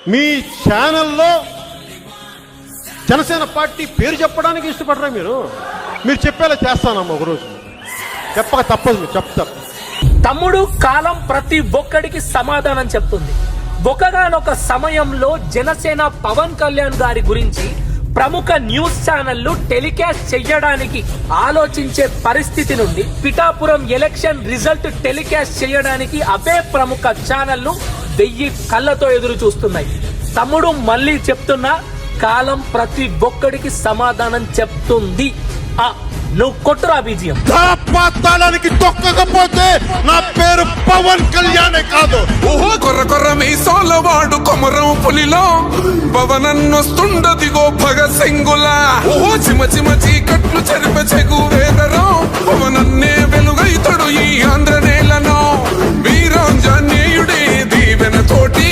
మీ ఛానల్లో జనసేన పార్టీ పేరు చెప్పడానికి ఇష్టపడరా మీరు? మీరు చెప్పేలా చేస్తానమ్మా ఒకరోజు. చెప్పక తప్పదు, మీరు చెప్తారు. తమ్ముడు కాలం ప్రతి ఒక్కడికి సమాధానం చెప్తుంది. ఒకగానొక సమయంలో జనసేన పవన్ కళ్యాణ్ గారి గురించి ప్రముఖ న్యూస్ ఛానళ్లు టెలికాస్ట్ చేయడానికి ఆలోచించే పరిస్థితి నుండి పిఠాపురం ఎలక్షన్ రిజల్ట్ టెలికాస్ట్ చేయడానికి అవే ప్రముఖ ఛానళ్లు 1000 కళ్ళతో ఎదురు చూస్తున్నాయి. తమ్ముడు మళ్ళీ చెప్తున్నా, కాలం ప్రతి ఒక్కడికి సమాధానం చెప్తుంది. నువ్వు కొట్టురా బీజియం. పాతాళానికి తొక్కకపోతే నా పేరు పవన్ కళ్యాణే కాదు. ఓహో కొర్ర కొర్ర మీ సోలవాడు కొమరం పులిలో పవనన్నొస్తుండదిగో భగత్ సింగులా. ఓహో చిమ చిమ చీకట్లు చెరిప చెగు వేదరో పవనన్నే వెలుగైతడు ఈ ఆంధ్ర నేలను. వీరాంజనేయుడే దీవెన తోటి